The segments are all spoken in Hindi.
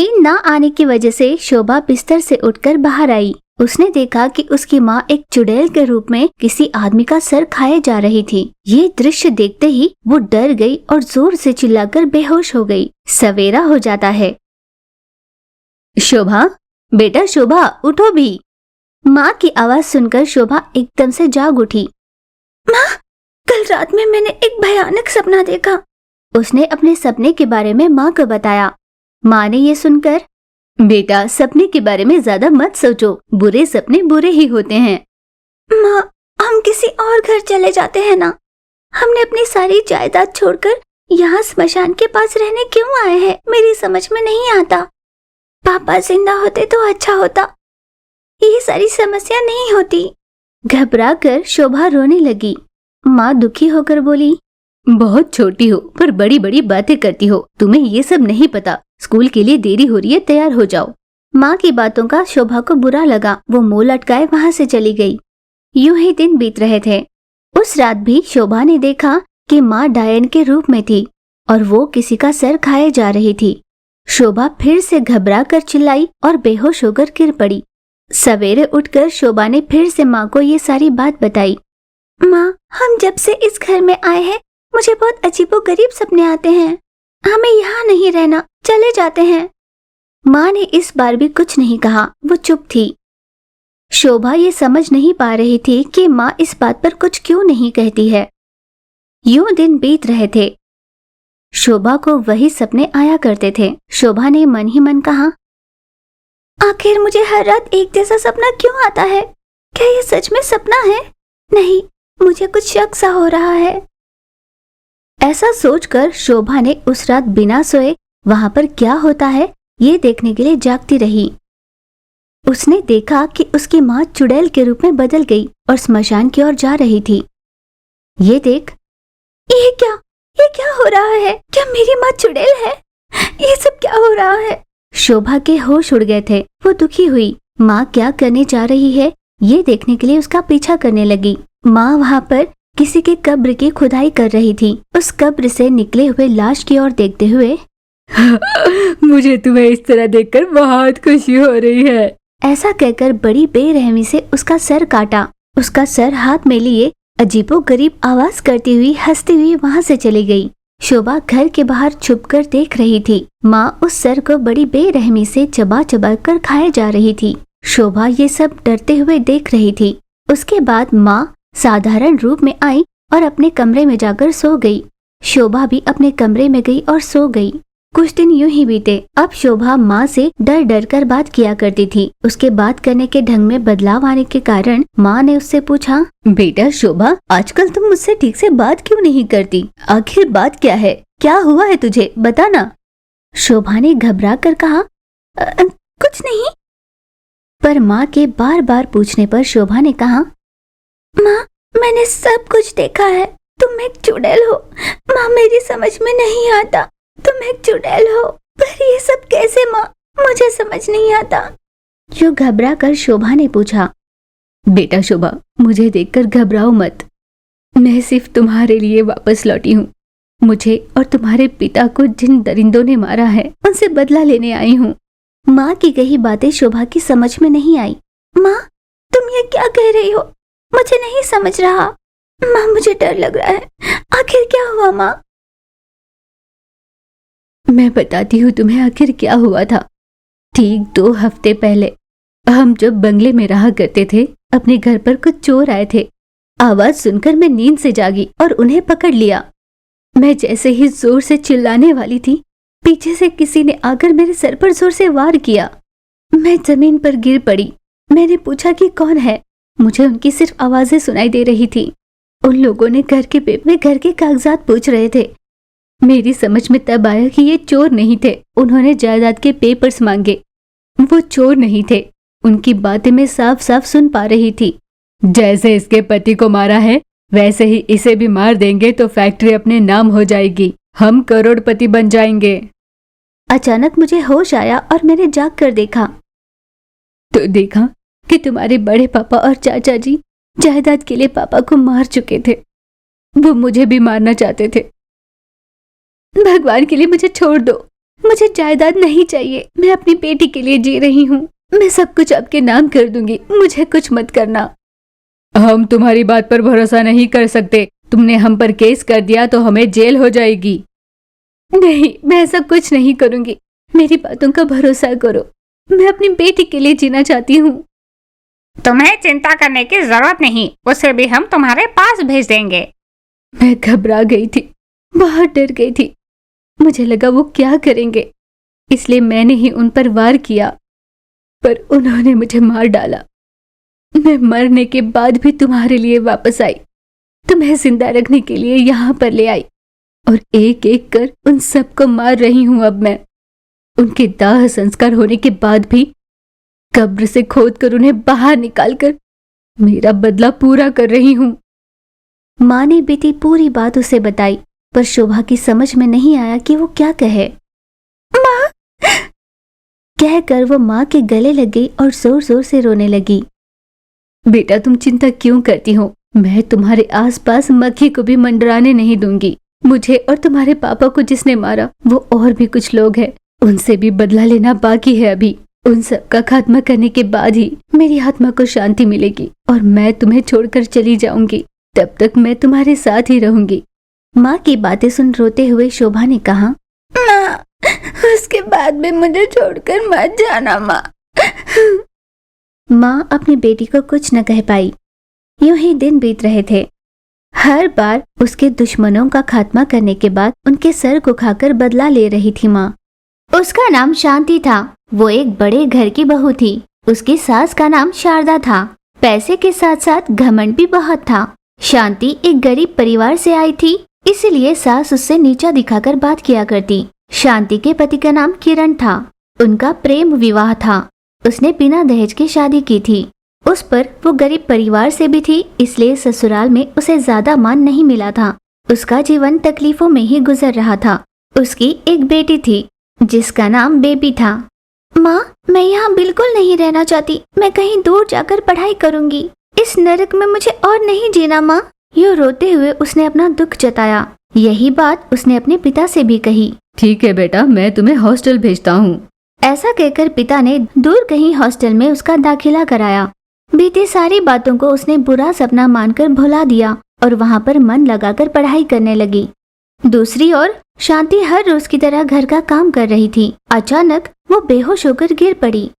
नींद न आने की वजह से शोभा बिस्तर से उठकर बाहर आई। उसने देखा कि उसकी माँ एक चुड़ैल के रूप में किसी आदमी का सर खाए जा रही थी। ये दृश्य देखते ही वो डर गई और जोर से चिल्लाकर बेहोश हो गई। सवेरा हो जाता है। शोभा, बेटा शोभा, उठो भी। माँ की आवाज सुनकर शोभा एकदम से जाग उठी। माँ, कल रात में मैंने एक भयानक सपना देखा। उसने अपने सपने के बारे में माँ को बताया। माँ ने ये सुनकर, बेटा सपने के बारे में ज्यादा मत सोचो, बुरे सपने बुरे ही होते हैं। माँ, हम किसी और घर चले जाते हैं ना। हमने अपनी सारी जायदाद छोड़कर यहाँ स्मशान के पास रहने क्यों आए हैं, मेरी समझ में नहीं आता। पापा जिंदा होते तो अच्छा होता, ये सारी समस्या नहीं होती। घबरा कर शोभा रोने लगी। माँ दुखी होकर बोली, बहुत छोटी हो पर बड़ी बड़ी बातें करती हो, तुम्हें ये सब नहीं पता। स्कूल के लिए देरी हो रही है, तैयार हो जाओ। माँ की बातों का शोभा को बुरा लगा। वो मुंह लटकाए वहाँ से चली गई। यूं ही दिन बीत रहे थे। उस रात भी शोभा ने देखा कि माँ डायन के रूप में थी और वो किसी का सर खाए जा रही थी। शोभा फिर से घबरा कर चिल्लाई और बेहोश होकर गिर पड़ी। सवेरे उठकर शोभा ने फिर से माँ को ये सारी बात बताई। माँ, हम जब से इस घर में आए हैं मुझे बहुत अजीबोगरीब सपने आते हैं। हमें यहाँ नहीं रहना, चले जाते हैं। माँ ने इस बार भी कुछ नहीं कहा, वो चुप थी। शोभा ये समझ नहीं पा रही थी कि माँ इस बात पर कुछ क्यों नहीं कहती है। यूं दिन बीत रहे थे। शोभा को वही सपने आया करते थे। शोभा ने मन ही मन कहा, आखिर मुझे हर रात एक जैसा सपना क्यों आता है? क्या ये सच में सपना है? नहीं, मुझे कुछ शक सा हो रहा है। ऐसा सोचकर शोभा ने उस रात बिना सोए वहां पर क्या होता है ये देखने के लिए जागती रही। उसने देखा कि उसकी माँ चुड़ैल के रूप में बदल गई और स्मशान की ओर जा रही थी। ये देख, ये क्या हो रहा है? क्या मेरी माँ चुड़ैल है? ये सब क्या हो रहा है? शोभा के होश उड़ गए थे। वो दुखी हुई। माँ क्या करने जा रही है ये देखने के लिए उसका पीछा करने लगी। माँ वहाँ पर किसी के कब्र की खुदाई कर रही थी। उस कब्र से निकले हुए लाश की ओर देखते हुए मुझे तुम्हें इस तरह देखकर बहुत खुशी हो रही है, ऐसा कहकर बड़ी बेरहमी से उसका सर काटा। उसका सर हाथ में लिए अजीबोगरीब आवाज करती हुई हंसती हुई वहाँ से चली गई। शोभा घर के बाहर छुपकर देख रही थी। माँ उस सर को बड़ी बेरहमी से चबा चबा कर खाए जा रही थी। शोभा ये सब डरते हुए देख रही थी। उसके बाद माँ साधारण रूप में आई और अपने कमरे में जाकर सो गई। शोभा भी अपने कमरे में गई और सो गई। कुछ दिन यूं ही बीते। अब शोभा माँ से डर डर कर बात किया करती थी। उसके बात करने के ढंग में बदलाव आने के कारण माँ ने उससे पूछा, बेटा शोभा, आजकल तुम मुझसे ठीक से बात क्यों नहीं करती? आखिर बात क्या है? क्या हुआ है तुझे? बताना। शोभा ने घबरा कर कहा, कुछ नहीं। पर माँ के बार बार पूछने पर शोभा ने कहा, माँ, मैंने सब कुछ देखा है। तुम एक चुड़ैल हो। माँ, मेरी समझ में नहीं आता। तुम एक चुड़ैल हो, पर ये सब कैसे माँ? मुझे समझ नहीं आता। जो घबरा कर शोभा ने पूछा, बेटा शोभा, मुझे देखकर घबराओ मत। मैं सिर्फ तुम्हारे लिए वापस लौटी हूँ। मुझे और तुम्हारे पिता को जिन दरिंदों ने मारा है उनसे बदला लेने आई हूँ। माँ की कही बातें शोभा की समझ में नहीं आई। माँ, तुम ये क्या कह रही हो? मुझे नहीं समझ रहा। माँ, मुझे डर लग रहा है। आखिर क्या हुआ माँ? मैं बताती हूँ तुम्हें आखिर क्या हुआ था। ठीक 2 हफ्ते पहले हम जब बंगले में रहा करते थे, अपने घर पर कुछ चोर आए थे। आवाज सुनकर मैं नींद से जागी और उन्हें पकड़ लिया। मैं जैसे ही जोर से चिल्लाने वाली थी, पीछे से किसी ने आकर मेरे सर पर जोर से वार किया। मैं जमीन पर गिर पड़ी। मैंने पूछा कि कौन है। मुझे उनकी सिर्फ आवाजें सुनाई दे रही थी। उन लोगों ने घर के कागजात पूछ रहे थे। मेरी समझ में तब आया कि ये चोर नहीं थे। उन्होंने जायदाद के पेपर्स मांगे। वो चोर नहीं थे। उनकी बातें मैं साफ साफ सुन पा रही थी। जैसे इसके पति को मारा है, वैसे ही इसे भी मार देंगे तो फैक्ट्री अपने नाम हो जाएगी। हम करोड़पति बन जाएंगे। अचानक मुझे होश आया और मैंने जाग कर देखा तो देखा कि तुम्हारे बड़े पापा और चाचा जी जायदाद के लिए पापा को मार चुके थे। वो मुझे भी मारना चाहते थे। भगवान के लिए मुझे छोड़ दो। मुझे जायदाद नहीं चाहिए, मैं अपनी बेटी के लिए जी रही हूँ। मैं सब कुछ आपके नाम कर दूंगी, मुझे कुछ मत करना। हम तुम्हारी बात पर भरोसा नहीं कर सकते। तुमने हम पर केस कर दिया तो हमें जेल हो जाएगी। नहीं, मैं ऐसा कुछ नहीं करूंगी, मेरी बातों का भरोसा करो। मैं अपनी बेटी के लिए जीना चाहती हूँ। तुम्हें चिंता करने की जरूरत नहीं, उसे भी हम तुम्हारे पास भेज देंगे। मैं घबरा गई थी, बहुत डर गई थी। मुझे लगा वो क्या करेंगे, इसलिए मैंने ही उन पर वार किया, पर उन्होंने मुझे मार डाला। मैं मरने के बाद भी तुम्हारे लिए वापस आई, तुम्हें जिंदा रखने के लिए यहाँ पर ले आई, और एक एक कर उन सबको मार रही हूँ। अब मैं उनके दाह संस्कार होने के बाद भी कब्र से खोदकर उन्हें बाहर निकालकर मेरा बदला पूरा कर रही हूँ। माँ ने बीती पूरी बात उसे बताई, पर शोभा की समझ में नहीं आया कि वो क्या कहे। माँ कहकर वो माँ के गले लग गई और जोर जोर से रोने लगी। बेटा, तुम चिंता क्यों करती हो? मैं तुम्हारे आसपास मक्खी को भी मंडराने नहीं दूंगी। मुझे और तुम्हारे पापा को जिसने मारा वो और भी कुछ लोग हैं, उनसे भी बदला लेना बाकी है अभी। उन सब का खात्मा करने के बाद ही मेरी आत्मा को शांति मिलेगी और मैं तुम्हें छोड़कर चली जाऊंगी। तब तक मैं तुम्हारे साथ ही रहूंगी। माँ की बातें सुन रोते हुए शोभा ने कहा, माँ, उसके बाद भी मुझे छोड़कर मत जाना माँ। माँ अपनी बेटी को कुछ न कह पाई। यूं ही दिन बीत रहे थे। हर बार उसके दुश्मनों का खात्मा करने के बाद उनके सर को खाकर बदला ले रही थी माँ। उसका नाम शांति था। वो एक बड़े घर की बहू थी। उसकी सास का नाम शारदा था। पैसे के साथ साथ घमंड भी बहुत था। शांति एक गरीब परिवार से आई थी, इसीलिए सास उससे नीचा दिखाकर बात किया करती। शांति के पति का नाम किरण था। उनका प्रेम विवाह था। उसने बिना दहेज की शादी की थी। उस पर वो गरीब परिवार से भी थी, इसलिए ससुराल में उसे ज्यादा मान नहीं मिला था। उसका जीवन तकलीफों में ही गुजर रहा था। उसकी एक बेटी थी जिसका नाम बेबी था। माँ, मैं यहाँ बिल्कुल नहीं रहना चाहती। मैं कहीं दूर जाकर पढ़ाई करूँगी। इस नरक में मुझे और नहीं जीना माँ। यूँ रोते हुए उसने अपना दुख जताया। यही बात उसने अपने पिता से भी कही। ठीक है बेटा, मैं तुम्हें हॉस्टल भेजता हूँ। ऐसा कहकर पिता ने दूर कहीं हॉस्टल में उसका दाखिला कराया। बीती सारी बातों को उसने बुरा सपना मानकर भुला दिया और वहाँ पर मन लगाकर पढ़ाई करने लगी। दूसरी ओर शांति हर रोज की तरह घर का काम कर रही थी। अचानक वो बेहोश होकर गिर पड़ी।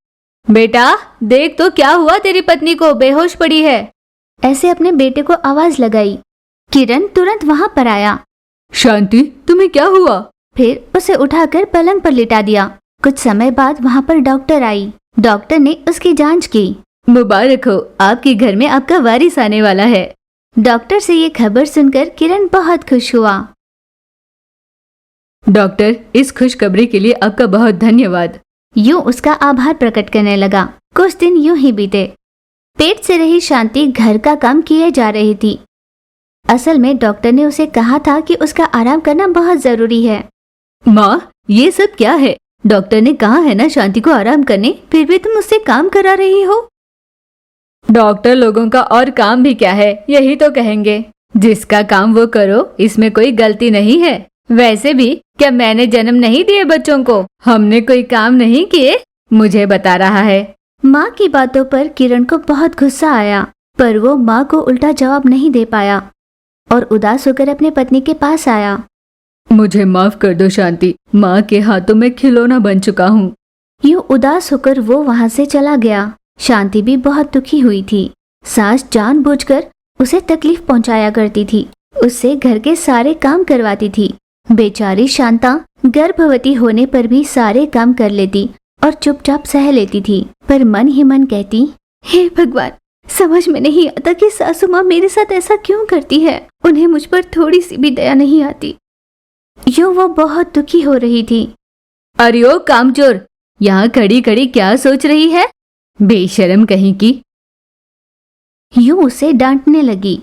बेटा देख तो क्या हुआ, तेरी पत्नी को बेहोश पड़ी है। ऐसे अपने बेटे को आवाज लगाई। किरण तुरंत वहाँ पर आया। शांति, तुम्हें क्या हुआ? फिर उसे उठाकर पलंग पर लिटा दिया। कुछ समय बाद वहाँ पर डॉक्टर आई। डॉक्टर ने उसकी जांच की। मुबारक हो, आपके घर में आपका वारिस आने वाला है। डॉक्टर से ये खबर सुनकर किरण बहुत खुश हुआ। डॉक्टर, इस खुशखबरी के लिए आपका बहुत धन्यवाद। यूं उसका आभार प्रकट करने लगा। कुछ दिन यूं ही बीते। पेट से रही शांति घर का काम किए जा रही थी। असल में डॉक्टर ने उसे कहा था कि उसका आराम करना बहुत जरूरी है। माँ, ये सब क्या है? डॉक्टर ने कहा है ना शांति को आराम करने, फिर भी तुम उससे काम करा रही हो। डॉक्टर लोगों का और काम भी क्या है, यही तो कहेंगे। जिसका काम वो करो, इसमें कोई गलती नहीं है। वैसे भी क्या मैंने जन्म नहीं दिए बच्चों को? हमने कोई काम नहीं किए, मुझे बता रहा है। माँ की बातों पर किरण को बहुत गुस्सा आया, पर वो माँ को उल्टा जवाब नहीं दे पाया और उदास होकर अपने पत्नी के पास आया। मुझे माफ कर दो शांति, माँ के हाथों में खिलौना बन चुका हूँ। यूं उदास होकर वो वहाँ से चला गया। शांति भी बहुत दुखी हुई थी। सास जानबूझकर उसे तकलीफ पहुँचाया करती थी, उससे घर के सारे काम करवाती थी। बेचारी शांता गर्भवती होने पर भी सारे काम कर लेती और चुपचाप सह लेती थी, पर मन ही मन कहती, हे भगवान, समझ में नहीं आता कि सासू माँ मेरे साथ ऐसा क्यों करती है। उन्हें मुझ पर थोड़ी सी भी दया नहीं आती। यूं वो बहुत दुखी हो रही थी। अरे ओ कामचोर, यहाँ खड़ी खड़ी क्या सोच रही है? बेशर्म कहीं की। यूं उसे डांटने लगी।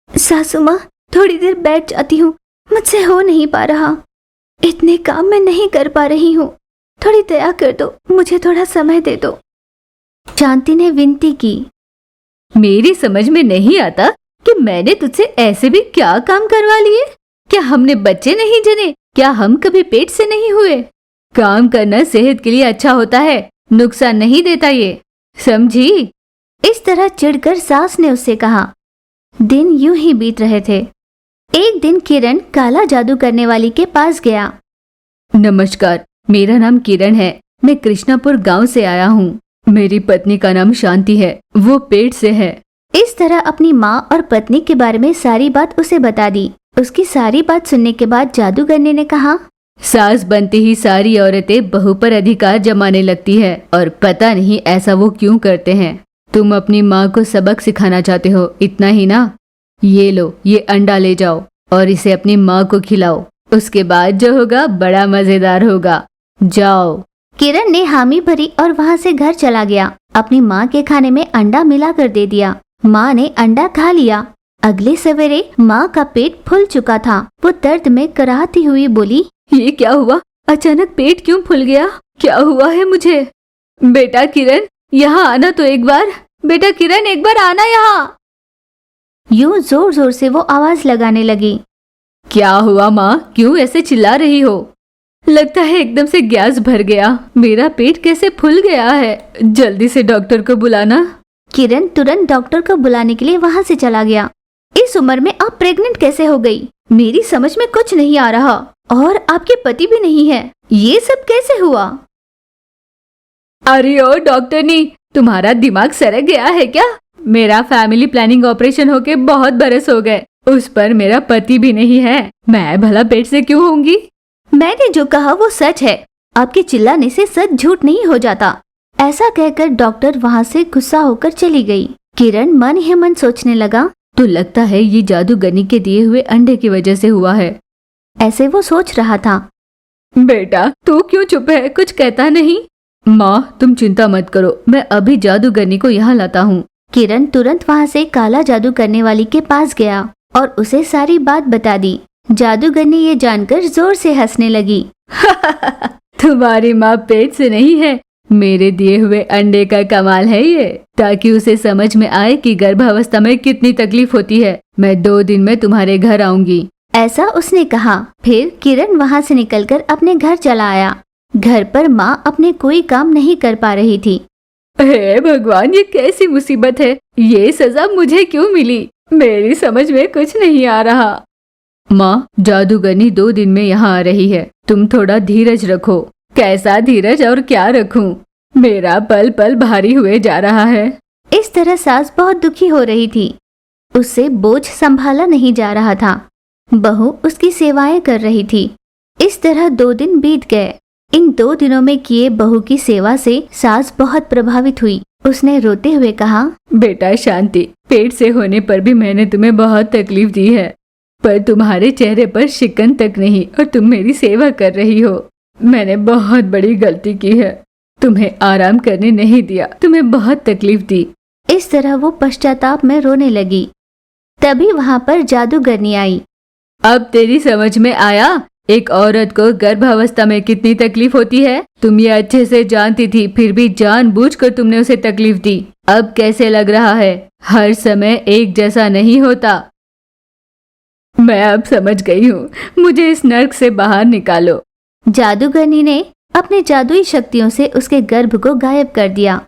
सासू माँ, थोड़ी देर बैठ जाती हूँ, मुझसे हो नहीं पा रहा। इतने काम मैं नहीं कर पा रही हूँ, थोड़ी दया कर दो, मुझे थोड़ा समय दे दो। शांति ने विनती की। मेरी समझ में नहीं आता कि मैंने तुझसे ऐसे भी क्या काम करवा लिए। क्या हमने बच्चे नहीं जने क्या हम कभी पेट से नहीं हुए? काम करना सेहत के लिए अच्छा होता है, नुकसान नहीं देता ये, समझी? इस तरह चिढ़कर सास ने उससे कहा। दिन यूं ही बीत रहे थे। एक दिन किरण काला जादू करने वाली के पास गया। नमस्कार, मेरा नाम किरण है। मैं कृष्णापुर गांव से आया हूँ। मेरी पत्नी का नाम शांति है, वो पेट से है। इस तरह अपनी माँ और पत्नी के बारे में सारी बात उसे बता दी। उसकी सारी बात सुनने के बाद जादूगरनी ने कहा, सास बनते ही सारी औरतें बहू पर अधिकार जमाने लगती है और पता नहीं ऐसा वो क्यों करते हैं। तुम अपनी माँ को सबक सिखाना चाहते हो, इतना ही ना? ये लो, ये अंडा ले जाओ और इसे अपनी माँ को खिलाओ। उसके बाद जो होगा बड़ा मजेदार होगा। जाओ। किरण ने हामी भरी और वहाँ से घर चला गया। अपनी माँ के खाने में अंडा मिलाकर दे दिया। माँ ने अंडा खा लिया। अगले सवेरे माँ का पेट फूल चुका था। वो दर्द में कराहती हुई बोली, ये क्या हुआ? अचानक पेट क्यों फूल गया? क्या हुआ है मुझे? बेटा किरण, यहाँ आना तो एक बार। बेटा किरण, एक बार आना यहाँ। यूं जोर जोर से वो आवाज लगाने लगी। क्या हुआ माँ, क्यों ऐसे चिल्ला रही हो? लगता है एकदम से गैस भर गया। मेरा पेट कैसे फूल गया है? जल्दी से डॉक्टर को बुलाना। किरण तुरंत डॉक्टर को बुलाने के लिए वहाँ से चला गया। इस उम्र में आप प्रेग्नेंट कैसे हो गई? मेरी समझ में कुछ नहीं आ रहा। और आपके पति भी नहीं है, ये सब कैसे हुआ? अरे ओ डॉक्टरनी, तुम्हारा दिमाग सरक गया है क्या? मेरा फैमिली प्लानिंग ऑपरेशन होके बहुत बरस हो गए। उस पर मेरा पति भी नहीं है। मैं भला पेट से क्यों होंगी? मैंने जो कहा वो सच है। आपके चिल्लाने से सच झूठ नहीं हो जाता। ऐसा कहकर डॉक्टर वहाँ से गुस्सा होकर चली गई। किरण मन ही मन सोचने लगा, तो लगता है ये जादूगरनी के दिए हुए अंडे की वजह से हुआ है। ऐसे वो सोच रहा था। बेटा तू क्यों चुप है, कुछ कहता नहीं? माँ तुम चिंता मत करो, मैं अभी जादूगरनी को यहाँ लाता हूँ। किरण तुरंत वहाँ से काला जादू करने वाली के पास गया और उसे सारी बात बता दी। जादूगरनी ये जानकर जोर से हंसने लगी। तुम्हारी माँ पेट से नहीं है, मेरे दिए हुए अंडे का कमाल है ये, ताकि उसे समझ में आए कि गर्भावस्था में कितनी तकलीफ होती है। मैं 2 दिन में तुम्हारे घर आऊंगी। ऐसा उसने कहा। फिर किरण वहाँ से निकलकर अपने घर चला आया। घर पर माँ अपने कोई काम नहीं कर पा रही थी। हे भगवान, ये कैसी मुसीबत है? ये सजा मुझे क्यों मिली? मेरी समझ में कुछ नहीं आ रहा। माँ जादूगरनी 2 दिन में यहाँ आ रही है, तुम थोड़ा धीरज रखो। कैसा धीरज और क्या रखूं? मेरा पल पल भारी हुए जा रहा है। इस तरह सास बहुत दुखी हो रही थी। उससे बोझ संभाला नहीं जा रहा था। बहू उसकी सेवाएं कर रही थी। इस तरह 2 दिन बीत गए। इन 2 दिनों में किए बहू की सेवा से सास बहुत प्रभावित हुई। उसने रोते हुए कहा, बेटा शांति, पेट से होने पर भी मैंने तुम्हें बहुत तकलीफ दी है, पर तुम्हारे चेहरे पर शिकन तक नहीं और तुम मेरी सेवा कर रही हो। मैंने बहुत बड़ी गलती की है, तुम्हें आराम करने नहीं दिया, तुम्हें बहुत तकलीफ दी। इस तरह वो पश्चाताप में रोने लगी। तभी वहाँ पर जादूगरनी आई। अब तेरी समझ में आया एक औरत को गर्भावस्था में कितनी तकलीफ होती है? तुम ये अच्छे से जानती थी, फिर भी जानबूझकर तुमने उसे तकलीफ दी। अब कैसे लग रहा है? हर समय एक जैसा नहीं होता। मैं अब समझ गई हूँ, मुझे इस नर्क से बाहर निकालो। जादूगरनी ने अपने जादुई शक्तियों से उसके गर्भ को गायब कर दिया।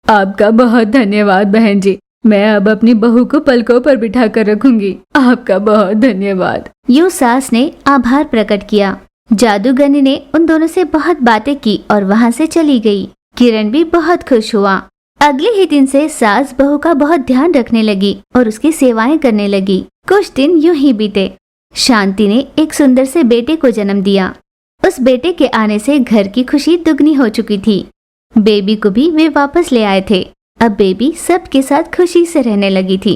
आपका बहुत धन्यवाद बहन जी, मैं अब अपनी बहू को पलकों पर बिठा कर रखूंगी। आपका बहुत धन्यवाद। यूं सास ने आभार प्रकट किया। जादूगरनी ने उन दोनों से बहुत बातें की और वहाँ से चली गई। किरण भी बहुत खुश हुआ। अगले ही दिन से सास बहू का बहुत ध्यान रखने लगी और उसकी सेवाएं करने लगी। कुछ दिन यूं ही बीते। शांति ने एक सुंदर से बेटे को जन्म दिया। उस बेटे के आने से घर की खुशी दुगनी हो चुकी थी। बेबी को भी वे वापस ले आए थे। अब बेबी सबके साथ खुशी से रहने लगी थी।